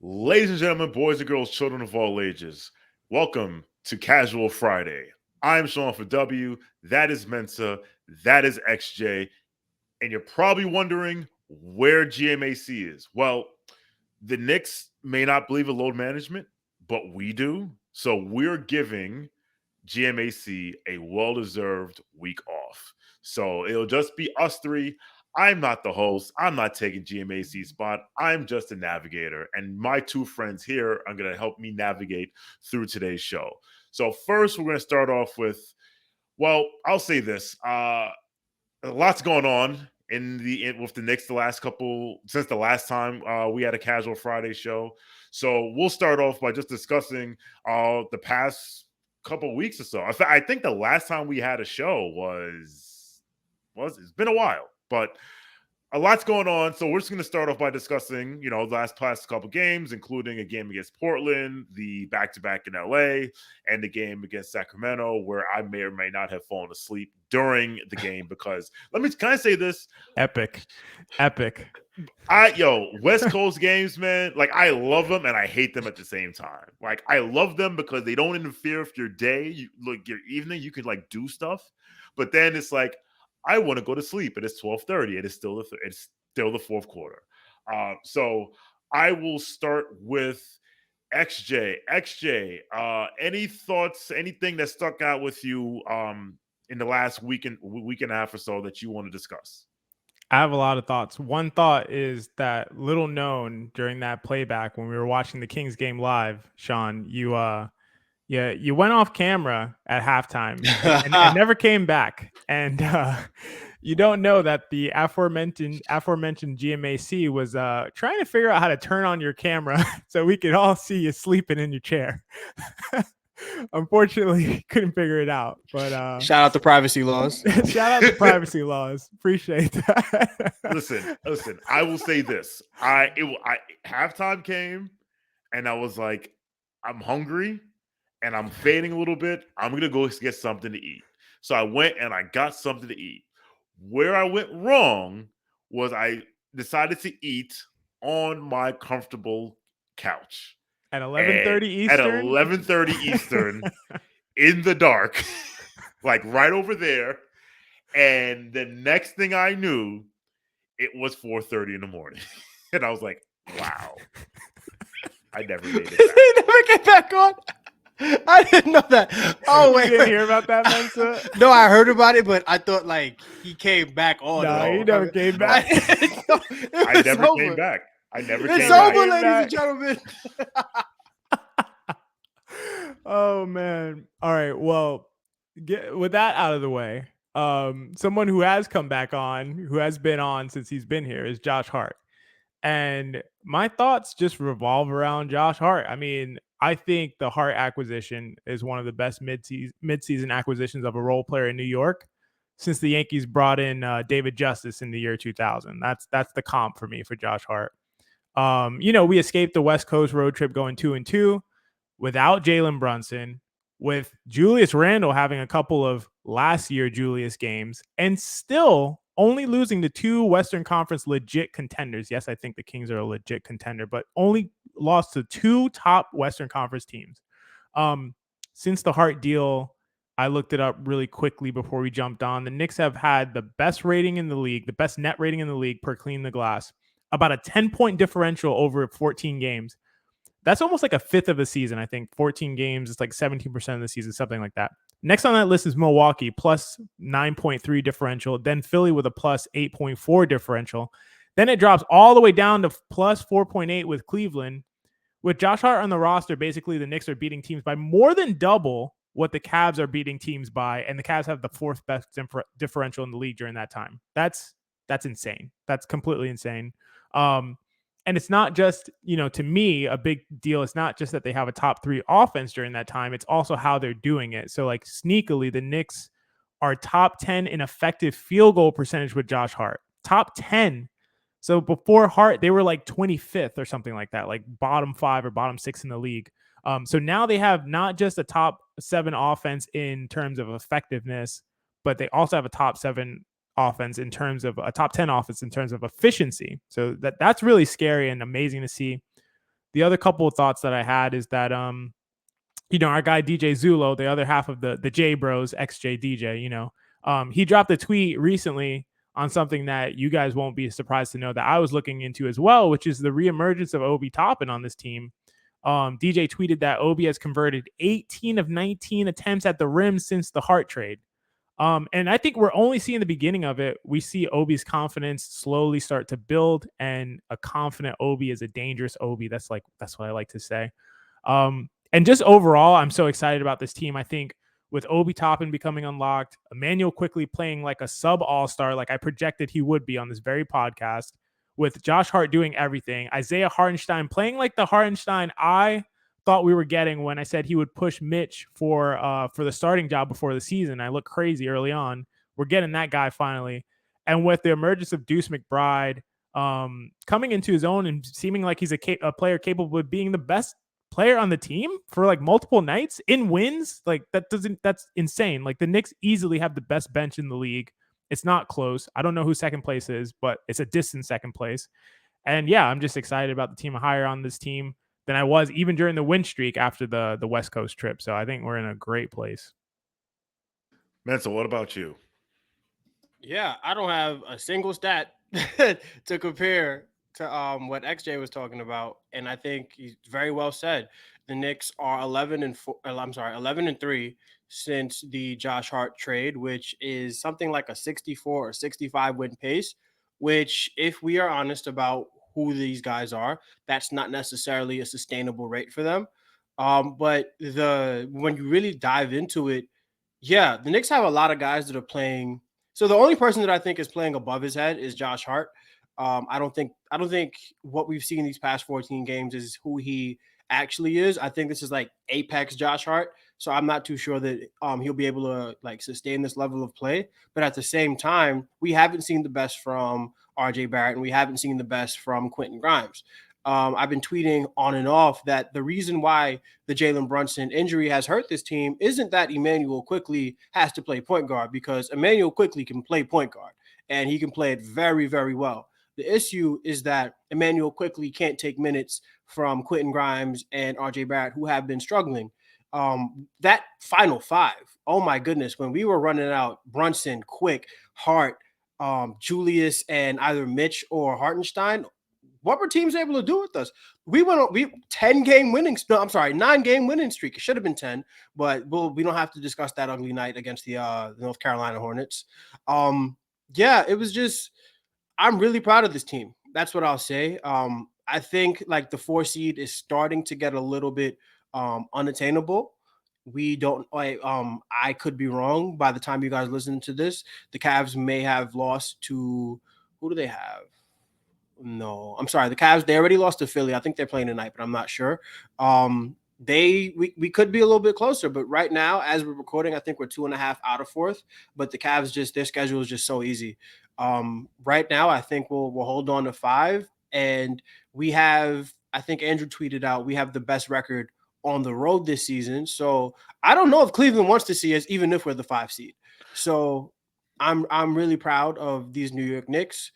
Ladies and gentlemen, boys and girls, children of all ages, welcome to Casual Friday. I'm Shawn for W. That is Mensa. That is XJ. And you're probably wondering where GMAC is. Well, the Knicks may not believe in load management, but we do. So we're giving GMAC a well deserved week off. So it'll just be us three. I'm not the host. I'm not taking GMAC's spot. I'm just a navigator. And my two friends here are going to help me navigate through today's show. So, first, we're going to start off with, well, I'll say this. Lots going on with the Knicks since the last time we had a Casual Friday show. So we'll start off by just discussing the past couple weeks or so. I think the last time we had a show was it's been a while, but a lot's going on. So we're just going to start off by discussing, the past couple games, including a game against Portland, the back-to-back in LA, and the game against Sacramento, where I may or may not have fallen asleep during the game because can I say this? Epic. West Coast games, man, like I love them and I hate them at the same time. Like I love them because they don't interfere with your day, your evening. You can like do stuff, but then it's like I want to go to sleep. And it's 12:30. It's still the fourth quarter. So I will start with XJ. XJ, any thoughts? Anything that stuck out with you in the last week and a half or so that you want to discuss? I have a lot of thoughts. One thought is that little known during that playback when we were watching the Kings game live, Shawn, you went off camera at halftime and never came back. And you don't know that the aforementioned GMAC was trying to figure out how to turn on your camera so we could all see you sleeping in your chair. Unfortunately, couldn't figure it out. But shout out to privacy laws. Shout out to privacy laws. Appreciate that. Listen. I will say this: halftime came, and I was like, I'm hungry, and I'm fading a little bit. I'm gonna go get something to eat. So I went and I got something to eat. Where I went wrong was I decided to eat on my comfortable couch. At 11:30 Eastern? At 11:30 Eastern, in the dark, like right over there. And the next thing I knew, it was 4:30 in the morning. And I was like, wow. I never made it back. Did he never get back on? I didn't know that. Oh, wait. You didn't hear about that, Mensa? No, I heard about it, but I thought like he came back on. No, he never came back. I never came back. It's over, ladies and gentlemen. Oh man! All right. Well, with that out of the way, someone who has come back on, who has been on since he's been here, is Josh Hart. And my thoughts just revolve around Josh Hart. I mean, I think the Hart acquisition is one of the best mid-season acquisitions of a role player in New York since the Yankees brought in David Justice in the year 2000. That's the comp for me for Josh Hart. We escaped the West Coast road trip going 2-2 without Jalen Brunson, with Julius Randle having a couple of last year Julius games, and still only losing to two Western Conference legit contenders. Yes, I think the Kings are a legit contender, but only lost to two top Western Conference teams. Since the Hart deal, I looked it up really quickly before we jumped on. The Knicks have had the best rating in the league, the best net rating in the league per clean the glass, about a 10-point differential over 14 games. That's almost like a fifth of the season. I think 14 games, it's like 17% of the season, something like that. Next on that list is Milwaukee, plus 9.3 differential. Then Philly with a plus 8.4 differential. Then it drops all the way down to plus 4.8 with Cleveland. With Josh Hart on the roster, basically the Knicks are beating teams by more than double what the Cavs are beating teams by, and the Cavs have the fourth best differential in the league during that time. That's insane. That's completely insane. And it's not just, to me, a big deal. It's not just that they have a top 3 offense during that time. It's also how they're doing it. So, like, sneakily, the Knicks are top 10 in effective field goal percentage with Josh Hart. Top 10. So before Hart, they were like 25th or something like that, like bottom 5 or bottom 6 in the league. So now they have not just a top 7 offense in terms of effectiveness, but they also have a top 7 offense in terms of a top 10 offense in terms of efficiency. So that's really scary and amazing to see. the other couple of thoughts that I had is that our guy DJ Zulo, the other half of the J Bros XJ DJ, he dropped a tweet recently on something that you guys won't be surprised to know that I was looking into as well, which is the reemergence of Obi Toppin on this team. DJ tweeted that Obi has converted 18 of 19 attempts at the rim since the Hart trade. And I think we're only seeing the beginning of it. We see Obi's confidence slowly start to build, and a confident Obi is a dangerous Obi. That's what I like to say. And just overall, I'm so excited about this team. I think with Obi Toppin becoming unlocked, Emmanuel quickly playing like a sub all-star, like I projected he would be on this very podcast, with Josh Hart doing everything, Isaiah Hartenstein playing like the Hartenstein I thought we were getting when I said he would push Mitch for the starting job before the season. I looked crazy early on. We're getting that guy finally. And with the emergence of Deuce McBride coming into his own and seeming like he's a player capable of being the best player on the team for like multiple nights in wins, like that's insane. Like the Knicks easily have the best bench in the league. It's not close. I don't know who second place is, but it's a distant second place. And yeah, I'm just excited about the team higher on this team than I was even during the win streak after the West Coast trip. So I think we're in a great place. Mensa, what about you? Yeah, I don't have a single stat to compare to what XJ was talking about, and I think he's very well said. The Knicks are 11-3 since the Josh Hart trade, which is something like a 64 or 65 win pace. Which, if we are honest about who these guys are, that's not necessarily a sustainable rate for them. But when you really dive into it, yeah, the Knicks have a lot of guys that are playing. So the only person that I think is playing above his head is Josh Hart. I don't think what we've seen these past 14 games is who he actually is. I think this is like apex Josh Hart. So I'm not too sure that he'll be able to like sustain this level of play. But at the same time, we haven't seen the best from RJ Barrett and we haven't seen the best from Quentin Grimes. I've been tweeting on and off that the reason why the Jalen Brunson injury has hurt this team isn't that Emmanuel Quickley has to play point guard, because Emmanuel Quickley can play point guard and he can play it very, very well. The issue is that Emmanuel Quickley can't take minutes from Quentin Grimes and RJ Barrett, who have been struggling. That final five, oh my goodness, when we were running out Brunson, Quick, Hart, Julius, and either Mitch or Hartenstein, what were teams able to do with us? We went on 9-game winning streak. It should have been 10, but we don't have to discuss that ugly night against the North Carolina Hornets. Yeah, it was just, I'm really proud of this team. That's what I'll say. I think like the 4 seed is starting to get a little bit unattainable. We don't I could be wrong. By the time you guys listen to this, the Cavs may have lost to, who do they have? No, I'm sorry. The Cavs, they already lost to Philly. I think they're playing tonight, but I'm not sure. We could be a little bit closer, but right now, as we're recording, I think we're 2.5 out of 4th. But the Cavs, just their schedule is just so easy. Right now, I think we'll hold on to 5, and we have. I think Andrew tweeted out we have the best record on the road this season. So I don't know if Cleveland wants to see us, even if we're the 5 seed. So I'm really proud of these New York Knicks.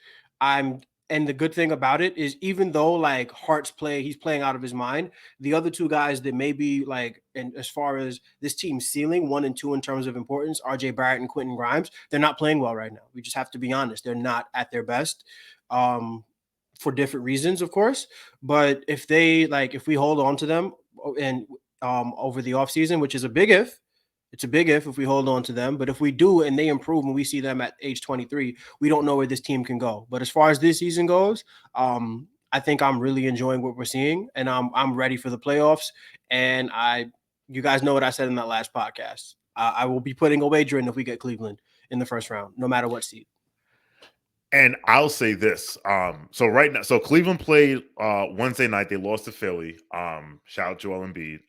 And the good thing about it is, even though like he's playing out of his mind, the other 2 guys that may be like, and as far as this team's ceiling, 1 and 2 in terms of importance, RJ Barrett and Quentin Grimes, they're not playing well right now. We just have to be honest. They're not at their best for different reasons, of course. But if we hold on to them and over the offseason, which is a big if, it's a big if we hold on to them. But if we do and they improve and we see them at age 23, we don't know where this team can go. But as far as this season goes, I think I'm really enjoying what we're seeing, and I'm ready for the playoffs. And you guys know what I said in that last podcast. I will be putting a wager in if we get Cleveland in the first round, no matter what seed. And I'll say this. So right now, so Cleveland played Wednesday night. They lost to Philly. Shout out Joel Embiid.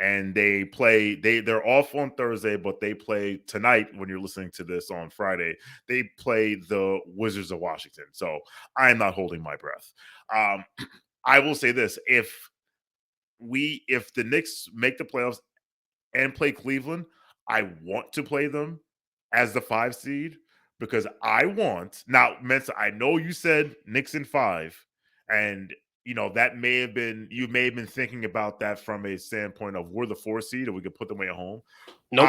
And they're off on Thursday, but they play tonight when you're listening to this on Friday. They play the Wizards of Washington. So I am not holding my breath. I will say this. If the Knicks make the playoffs and play Cleveland, I want to play them as the 5 seed. Because I want, now, Mensa, I know you said Knicks in 5, and that may have been thinking about that from a standpoint of we're the 4 seed and we could put them away at home. Nope.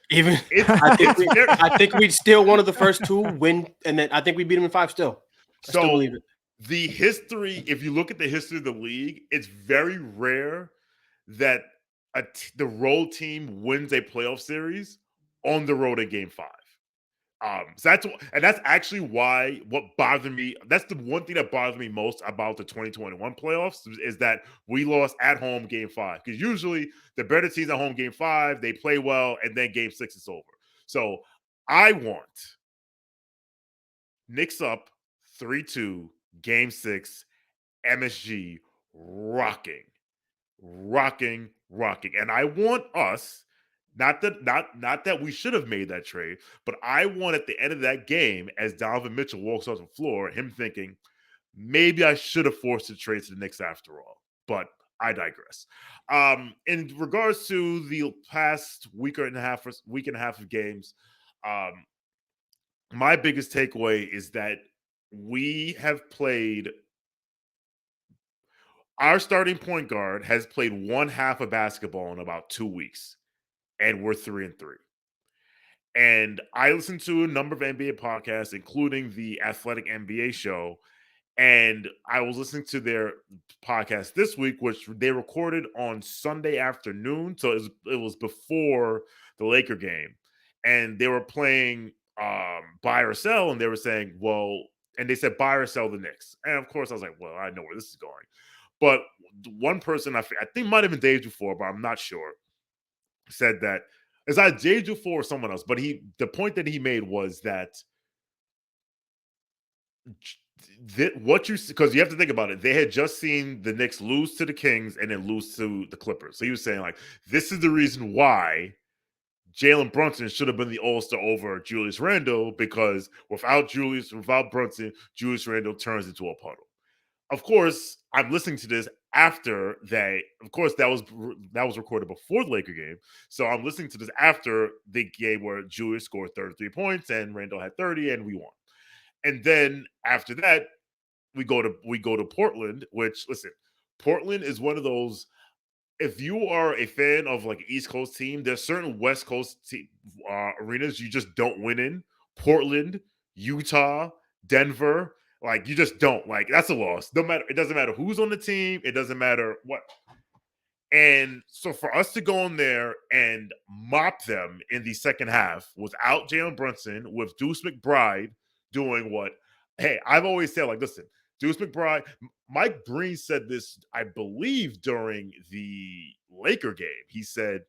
Even I think we'd still one of the first 2 win, and then I think we beat them in 5 still. I still believe it. The history, if you look at the history of the league, it's very rare that the road team wins a playoff series on the road at Game 5. So that's actually what bothered me. That's the one thing that bothers me most about the 2021 playoffs is that we lost at home Game 5. Because usually the better teams at home Game 5, they play well, and then Game 6 is over. So I want Knicks up 3-2, Game 6, MSG rocking. And I want us, not that we should have made that trade, but I want at the end of that game, as Donovan Mitchell walks off the floor, him thinking, maybe I should have forced the trade to the Knicks after all. But I digress. In regards to the past week and a half of games, my biggest takeaway is that we have played. Our starting point guard has played one half of basketball in about 2 weeks, and we're 3-3. And I listened to a number of NBA podcasts, including the Athletic NBA show, and I was listening to their podcast this week, which they recorded on Sunday afternoon, so it was before the Laker game, and they were playing buy or sell, and they were saying, and they said buy or sell the Knicks, and of course I was like, well, I know where this is going. But one person, I think might have been Dave Dufour, but I'm not sure, said that it's either Dave Dufour or someone else. But the point that he made was that because you have to think about it, they had just seen the Knicks lose to the Kings and then lose to the Clippers. So he was saying, like, this is the reason why Jalen Brunson should have been the All-Star over Julius Randle, because without Brunson, Julius Randle turns into a puddle. Of course, I'm listening to this after that. Of course, that was recorded before the Laker game. So I'm listening to this after the game where Julius scored 33 points and Randall had 30, and we won. And then after that, we go to Portland, which, listen, Portland is one of those. If you are a fan of like an East Coast team, there's certain West Coast arenas you just don't win in. Portland, Utah, Denver. Like, you just don't. Like, that's a loss. It doesn't matter who's on the team. It doesn't matter what. And so for us to go in there and mop them in the second half without Jalen Brunson, with Deuce McBride doing what? Hey, I've always said, like, listen, Deuce McBride, Mike Breen said this, I believe, during the Laker game. He said,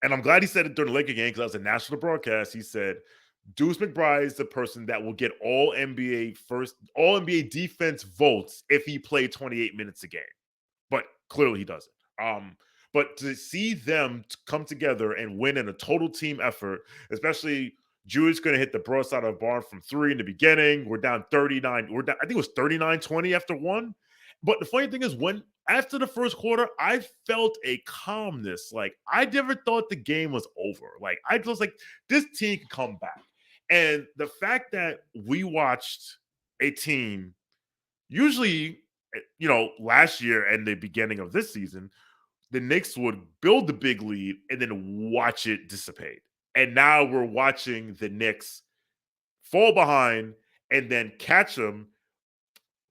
and I'm glad he said it during the Laker game because that was a national broadcast. He said, Deuce McBride is the person that will get all NBA defense votes if he played 28 minutes a game. But clearly he doesn't. But to see them come together and win in a total team effort, especially Julius going to hit the broadside of the barn from 3 in the beginning. We're down 39. I think it was 39-20 after 1. But the funny thing is, after the first quarter, I felt a calmness. Like, I never thought the game was over. Like, I was like, this team can come back. And the fact that we watched a team, usually, last year and the beginning of this season, the Knicks would build the big lead and then watch it dissipate. And now we're watching the Knicks fall behind and then catch them,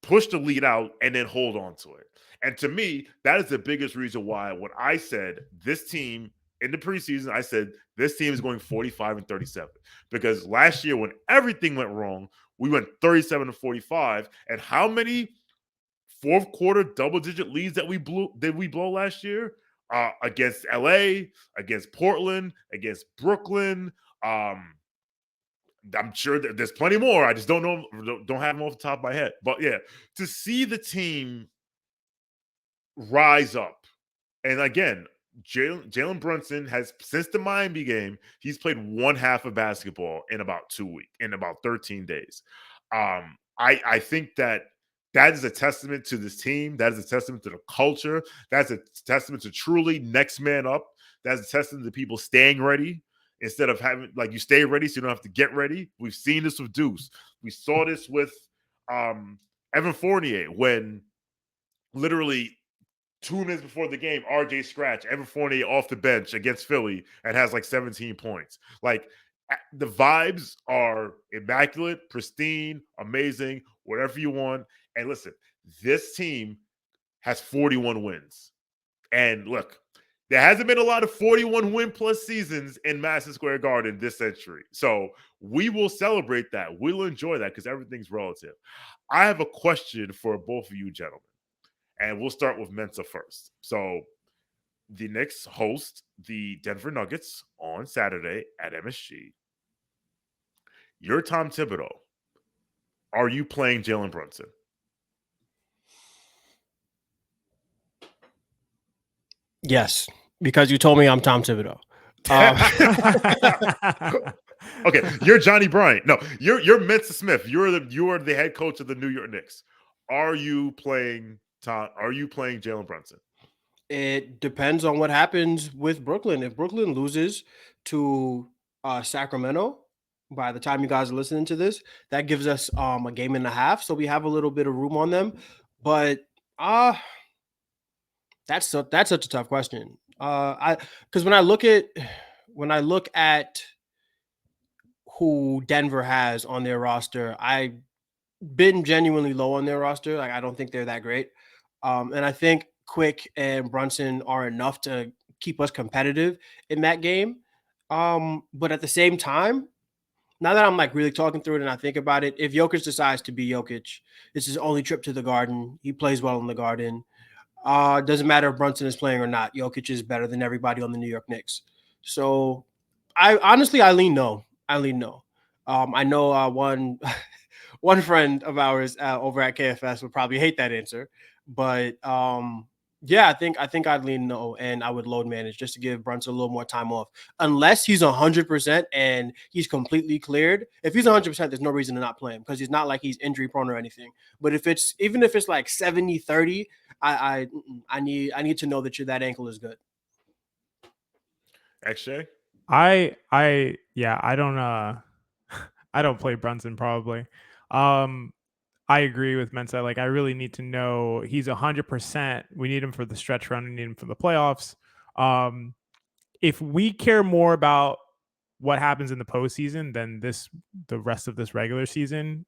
push the lead out, and then hold on to it. And to me, that is the biggest reason why when I said this team in the preseason, I said this team is going 45-37. Because last year when everything went wrong, we went 37-45. And how many fourth quarter double-digit leads did we blow last year? Against LA, against Portland, against Brooklyn. I'm sure that there's plenty more. I just don't have them off the top of my head. But yeah, to see the team rise up, and again, Jalen Brunson has, since the Miami game, he's played one half of basketball in about 13 days. I think that is a testament to this team. That is a testament to the culture. That's a testament to truly next man up. That's a testament to people staying ready instead of having, like, you stay ready so you don't have to get ready. We've seen this with Deuce. We saw this with Evan Fournier, when literally 2 minutes before the game, RJ scratch, Evan Fournier off the bench against Philly and has like 17 points. Like the vibes are immaculate, pristine, amazing, whatever you want. And listen, this team has 41 wins. And look, there hasn't been a lot of 41 win plus seasons in Madison Square Garden this century. So we will celebrate that. We'll enjoy that because everything's relative. I have a question for both of you gentlemen. And we'll start with Mensa first. So the Knicks host the Denver Nuggets on Saturday at MSG. You're Tom Thibodeau. Are you playing Jalen Brunson? Yes, because you told me I'm Tom Thibodeau. Okay, you're Johnny Bryant. No, you're Mensa Smith. You are the head coach of the New York Knicks. Are you playing Tom? Are you playing Jalen Brunson? It depends on what happens with Brooklyn. If Brooklyn loses to Sacramento, by the time you guys are listening to this, that gives us a game and a half, so we have a little bit of room on them. But that's such a tough question. Because when I look at who Denver has on their roster, I've been genuinely low on their roster. Like I don't think they're that great, and I think Quick and Brunson are enough to keep us competitive in that game. But at the same time, now that I'm like really talking through it and I think about it, if Jokic decides to be Jokic, it's his only trip to the Garden. He plays well in the Garden. Doesn't matter if Brunson is playing or not. Jokic is better than everybody on the New York Knicks. So I lean no. I know one friend of ours over at KFS would probably hate that answer, but yeah, I think I'd lean no, and I would load manage just to give Brunson a little more time off, unless he's 100% and he's completely cleared. If he's 100%, there's no reason to not play him because he's not like he's injury prone or anything. But if it's like 70-30, I need to know that that ankle is good. XJ? I don't I don't play Brunson probably. I agree with Mensa. Like, I really need to know he's 100%. We need him for the stretch run. We need him for the playoffs. If we care more about what happens in the postseason than the rest of this regular season,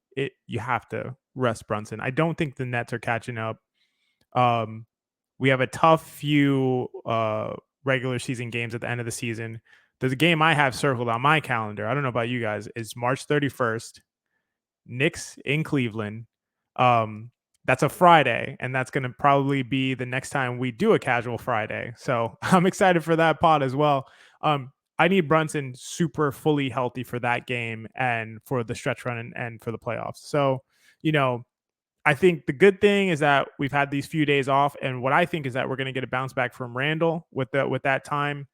you have to rest Brunson. I don't think the Nets are catching up. We have a tough few regular season games at the end of the season. The game I have circled on my calendar, I don't know about you guys, is March 31st. Knicks in Cleveland. That's a Friday, and that's going to probably be the next time we do a casual Friday. So I'm excited for that pod as well. I need Brunson super fully healthy for that game and for the stretch run and for the playoffs. So, I think the good thing is that we've had these few days off, and what I think is that we're going to get a bounce back from Randall with that time.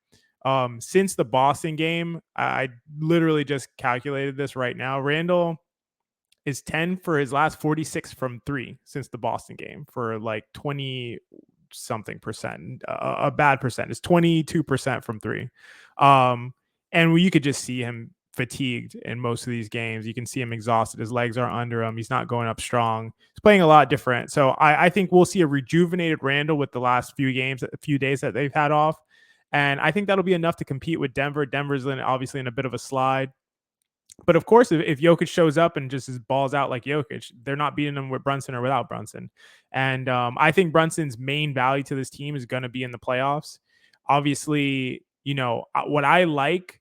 Since the Boston game, I literally just calculated this right now. Randall is 10 for his last 46 from 3 since the Boston game for like 20 something percent. A bad percent is 22% from 3. And you could just see him fatigued in most of these games. You can see him exhausted. His legs are under him. He's not going up strong. He's playing a lot different. So I think we'll see a rejuvenated Randall with the last few days that they've had off. And I think that'll be enough to compete with Denver. Denver's obviously in a bit of a slide. But of course, if Jokic shows up and just balls out like Jokic, they're not beating them with Brunson or without Brunson. And I think Brunson's main value to this team is going to be in the playoffs. Obviously, what I like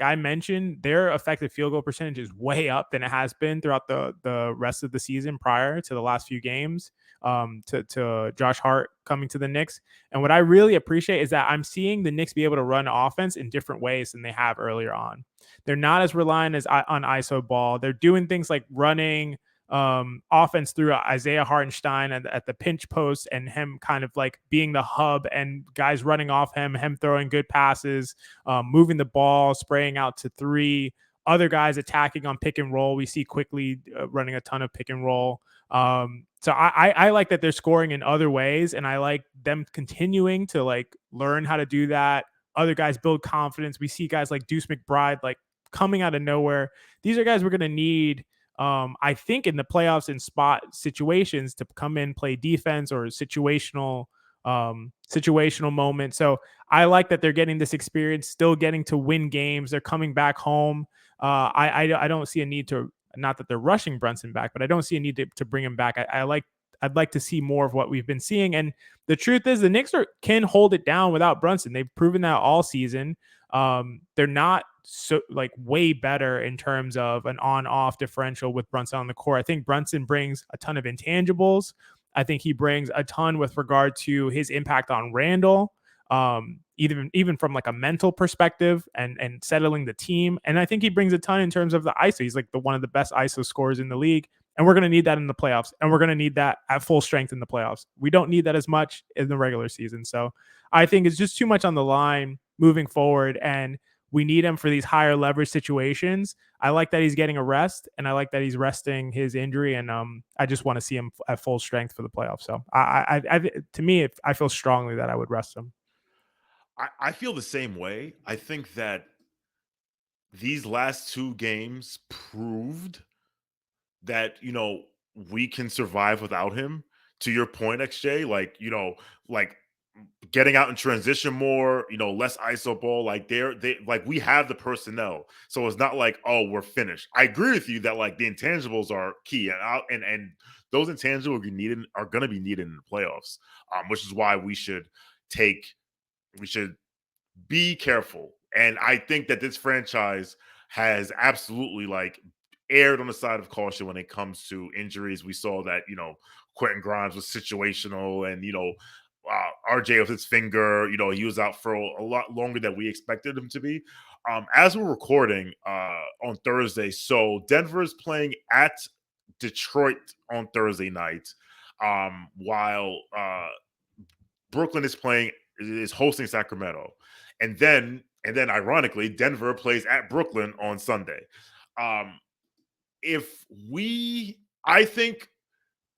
I mentioned, their effective field goal percentage is way up than it has been throughout the rest of the season prior to the last few games, to Josh Hart coming to the Knicks. And what I really appreciate is that I'm seeing the Knicks be able to run offense in different ways than they have earlier on. They're not as reliant on ISO ball. They're doing things like running offense through Isaiah Hartenstein at the pinch post, and him kind of like being the hub and guys running off him throwing good passes, moving the ball, spraying out to 3, other guys attacking on pick and roll. We see quickly running a ton of pick and roll. So I like that they're scoring in other ways, and I like them continuing to like learn how to do that. Other guys build confidence. We see guys like Deuce McBride like coming out of nowhere. These are guys we're going to need I think in the playoffs in spot situations to come in, play defense or situational moment. So I like that they're getting this experience, still getting to win games. They're coming back home. I don't see a need to, not that they're rushing Brunson back, but I don't see a need to bring him back. I'd like to see more of what we've been seeing. And the truth is, the Knicks can hold it down without Brunson. They've proven that all season. They're not so like way better in terms of an on-off differential with Brunson on the court. I think Brunson brings a ton of intangibles. I think he brings a ton with regard to his impact on Randall, even from like a mental perspective and settling the team. And I think he brings a ton in terms of the ISO. He's like one of the best ISO scorers in the league. And we're going to need that in the playoffs. And we're going to need that at full strength in the playoffs. We don't need that as much in the regular season. So I think it's just too much on the line moving forward. And we need him for these higher leverage situations. I like that he's getting a rest, and I like that he's resting his injury. And I just want to see him at full strength for the playoffs. So to me, I feel strongly that I would rest him. I feel the same way. I think that these last 2 games proved that, we can survive without him. To your point, XJ, like getting out in transition more, less ISO ball. Like they like we have the personnel, so it's not like, oh, we're finished. I agree with you that like the intangibles are key, and those intangibles are going to be needed in the playoffs, which is why we should be careful. And I think that this franchise has absolutely like erred on the side of caution when it comes to injuries. We saw that, Quentin Grimes was situational, and, RJ with his finger, he was out for a lot longer than we expected him to be. As we're recording on Thursday, so Denver is playing at Detroit on Thursday night, while Brooklyn is hosting Sacramento. And then ironically, Denver plays at Brooklyn on Sunday. I think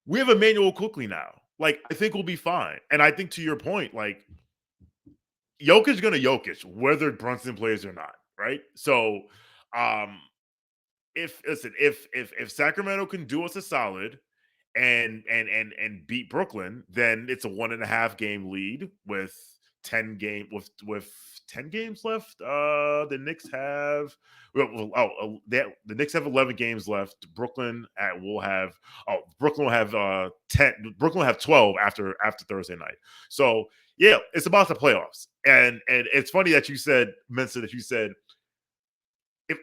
we have Emmanuel Quickly now. Like, I think we'll be fine. And I think to your point, like, Jokic gonna Jokic, whether Brunson plays or not, right? So, if Sacramento can do us a solid and beat Brooklyn, then it's a 1.5 game lead with 10 games left. The Knicks have the Knicks have 11 games left. Brooklyn will have 10. Brooklyn will have 12 after Thursday night. So yeah, it's about the playoffs. And it's funny that you said, Mensa, that you said if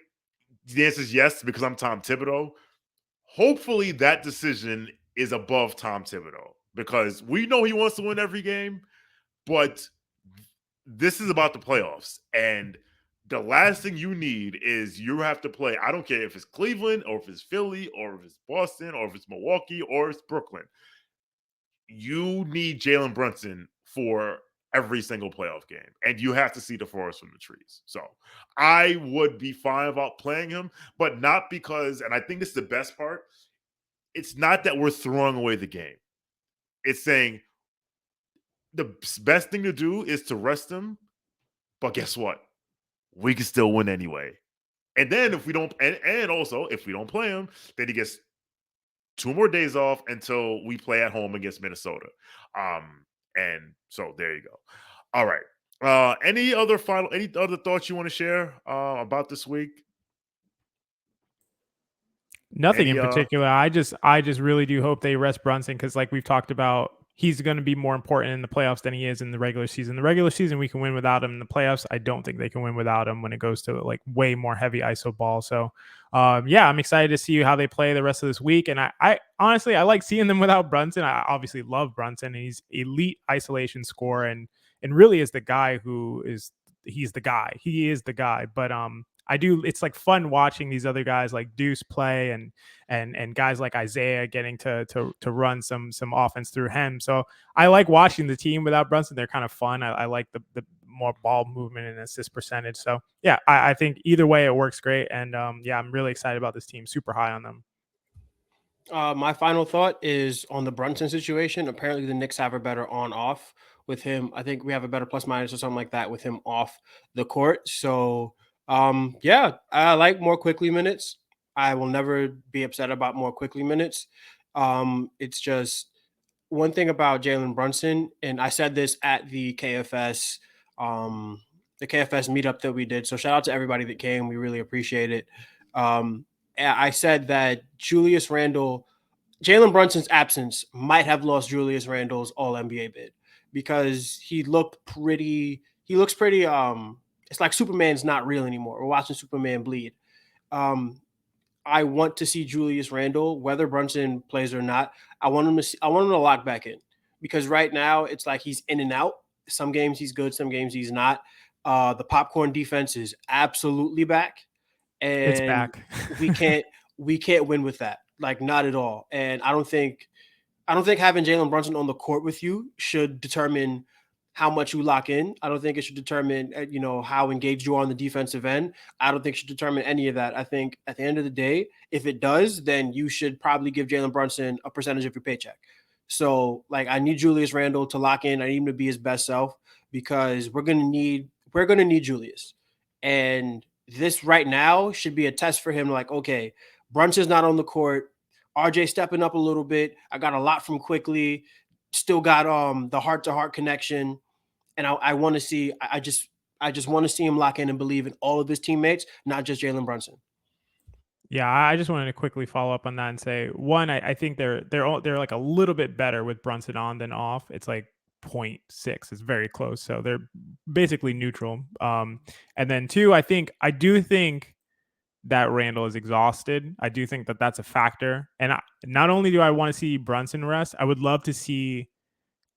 the answer is yes because I'm Tom Thibodeau. Hopefully that decision is above Tom Thibodeau, because we know he wants to win every game, but this is about the playoffs. And the last thing you need is you have to play. I don't care if it's Cleveland or if it's Philly or if it's Boston or if it's Milwaukee or it's Brooklyn. You need Jalen Brunson for every single playoff game, and you have to see the forest from the trees. So I would be fine about playing him, but not because, and I think this is the best part, it's not that we're throwing away the game. It's saying the best thing to do is to rest him, but guess what? We can still win anyway. And then if we don't, and also if we don't play him, then he gets 2 more days off until we play at home against Minnesota. And so there you go. All right. Any other thoughts you want to share about this week? Nothing in particular. I just really do hope they rest Brunson, because like we've talked about, he's going to be more important in the playoffs than he is in the regular season. The regular season, we can win without him. In the playoffs, I don't think they can win without him when it goes to like way more heavy ISO ball. So yeah, I'm excited to see how they play the rest of this week. And I honestly, I like seeing them without Brunson. I obviously love Brunson. He's elite isolation scorer and really is the guy he's the guy. He is the guy. But it's like fun watching these other guys like Deuce play and guys like Isaiah getting to run some offense through him. So I like watching the team without Brunson. They're kind of fun. I like the more ball movement and assist percentage. So yeah, I think either way it works great. And yeah, I'm really excited about this team. Super high on them. My final thought is on the Brunson situation. Apparently the Knicks have a better on-off with him. I think we have a better plus-minus or something like that with him off the court. So yeah, I like more quickly minutes. I will never be upset about more quickly minutes. It's just one thing about Jalen Brunson, and I said this at um, the KFS meetup that we did. So shout out to everybody that came. We really appreciate it. I said that Jalen Brunson's absence might have lost Julius Randle's All NBA bid because He looks pretty. It's like Superman's not real anymore. We're watching Superman bleed. Um, I want to see Julius Randle, whether Brunson plays or not. I want him to lock back in because right now it's like he's in and out. Some games he's good, some games he's not. The popcorn defense is absolutely back, It's and back. we can't we can't win with that. Like not at all. And I don't think having Jalen Brunson on the court with you should determine how much you lock in. I don't think it should determine, how engaged you are on the defensive end. I don't think it should determine any of that. I think at the end of the day, if it does, then you should probably give Jalen Brunson a percentage of your paycheck. So, like, I need Julius Randle to lock in. I need him to be his best self because we're gonna need Julius. And this right now should be a test for him. Like, okay, Brunson's not on the court. RJ stepping up a little bit. I got a lot from quickly. Still got the heart to heart connection, and I want to see. I just want to see him lock in and believe in all of his teammates, not just Jalen Brunson. Yeah, I just wanted to quickly follow up on that and say one, I think they're like a little bit better with Brunson on than off. It's like 0.6. It's very close, so they're basically neutral. And then two, I do think that Randall is exhausted. I do think that that's a factor. And not only do I want to see Brunson rest, I would love to see.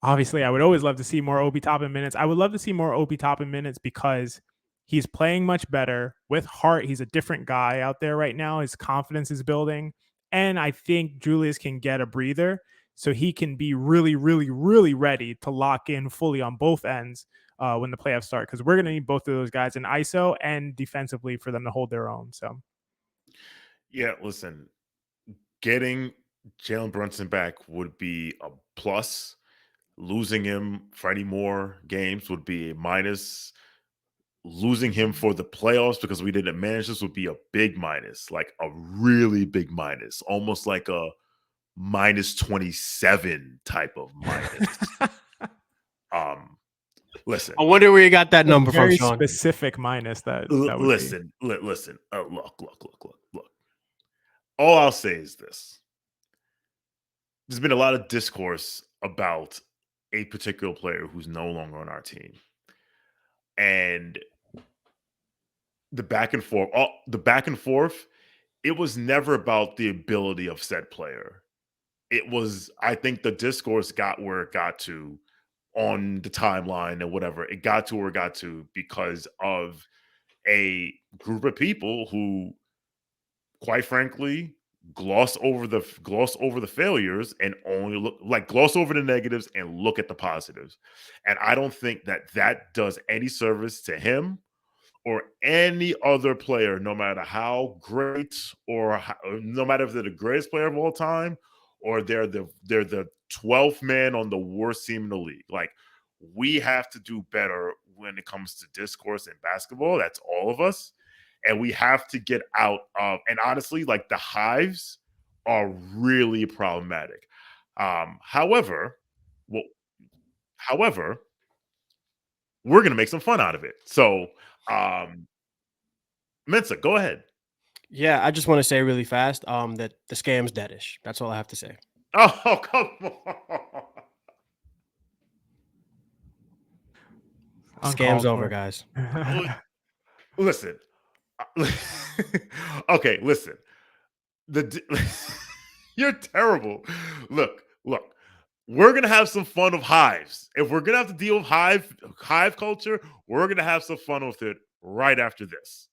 Obviously, I would always love to see more Obi Toppin minutes. I would love to see more Obi Toppin minutes because he's playing much better with heart. He's a different guy out there right now. His confidence is building. And I think Julius can get a breather so he can be really, really, really ready to lock in fully on both ends when the playoffs start. Because we're going to need both of those guys in ISO and defensively for them to hold their own. So, Yeah, listen, getting Jalen Brunson back would be a plus. Losing him for any more games would be a minus. Losing him for the playoffs because we didn't manage this would be a big minus, like a really big minus, almost like a minus 27 type of minus. Listen, I wonder where you got that number from, very Shawn. specific minus that would listen. Look. All I'll say is this: there's been a lot of discourse about a particular player who's no longer on our team, and the back and forth. It was never about the ability of said player. It was, I think, the discourse got where it got to on the timeline or whatever. It got to where it got to because of a group of people who, quite frankly, gloss over the failures and only gloss over the negatives and look at the positives. And I don't think that does any service to him or any other player, no matter how great or no matter if they're the greatest player of all time or they're the 12th man on the worst team in the league. Like, we have to do better when it comes to discourse in basketball. That's all of us. And we have to get out of, and honestly, like, the hives are really problematic. However, we're going to make some fun out of it. So, Mensa, go ahead. Yeah, I just want to say really fast that the scam's deadish. That's all I have to say. Oh, come on. Scam's over, guys. Listen. Okay, listen. You're terrible. Look. We're gonna have some fun with hives. If we're gonna have to deal with hive culture, we're gonna have some fun with it right after this.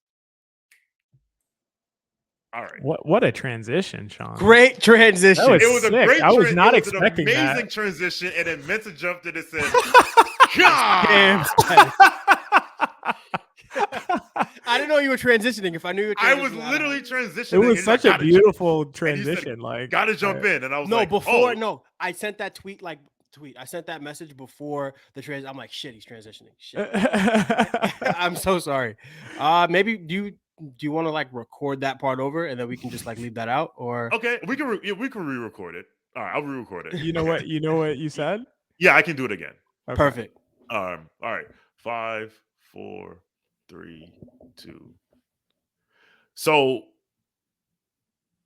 All right. What a transition, Shawn. Great transition. That was It was a sick. great. I was not it was expecting an amazing that. transition, and then Mensa jumped in and said, "God." I didn't know you were transitioning. If I knew you were transitioning, I was literally transitioning. It was such a beautiful transition. Like, gotta jump in, and I was no, like, before oh. no, I sent that tweet. I sent that message before the transition. I'm like, shit, he's transitioning. Shit. I'm so sorry. Maybe you want to like record that part over and then we can just like leave that out? Or Okay, we can re-record it. All right, I'll re-record it. You know what? You know what you said? Yeah, I can do it again. Okay. perfect. All right. 5, 4, 3, 2. So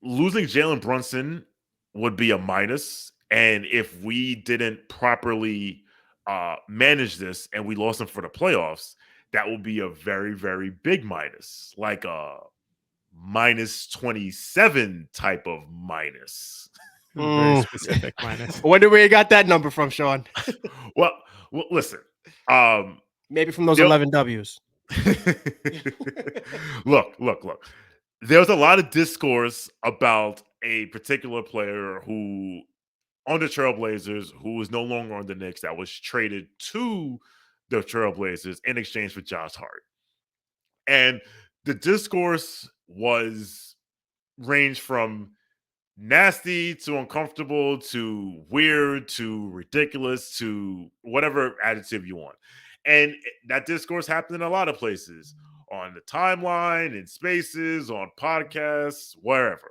losing Jalen Brunson would be a minus, and if we didn't properly manage this and we lost him for the playoffs, that will be a very, very big minus, like a minus 27 type of minus. Very specific minus. Wonder where you got that number from, Shawn. well, listen. Maybe from those Yep. 11 W's. Look. There's a lot of discourse about a particular player who on the Trailblazers who is no longer on the Knicks that was traded to the Trailblazers in exchange for Josh Hart. And the discourse was ranged from nasty to uncomfortable to weird to ridiculous to whatever adjective you want. And that discourse happened in a lot of places, on the timeline, in spaces, on podcasts, wherever.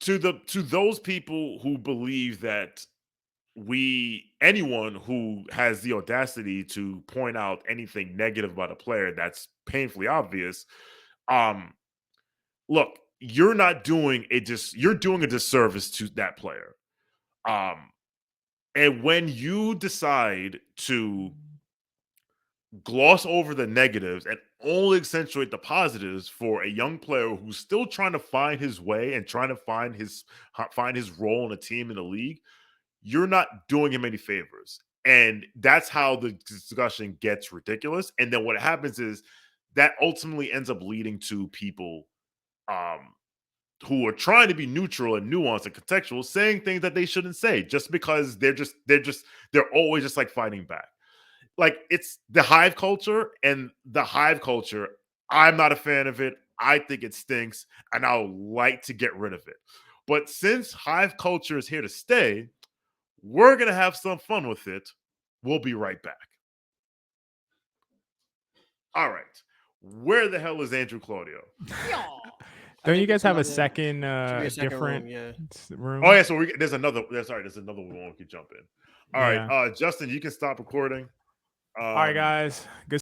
To those people who believe that anyone who has the audacity to point out anything negative about a player that's painfully obvious, look, you're doing a disservice to that player. And when you decide to gloss over the negatives and only accentuate the positives for a young player who's still trying to find his way and trying to find his role in a team in the league, you're not doing him any favors. And that's how the discussion gets ridiculous. And then what happens is that ultimately ends up leading to people who are trying to be neutral and nuanced and contextual, saying things that they shouldn't say just because they're always just like fighting back. Like, it's the Hive culture, and the Hive culture, I'm not a fan of it. I think it stinks, and I would like to get rid of it. But since Hive culture is here to stay, we're going to have some fun with it. We'll be right back. All right. Where the hell is Andrew Claudio? Don't you guys have a second, different room? Oh, yeah. So there's another one we can jump in. All right. Justin, you can stop recording. All right, guys. Good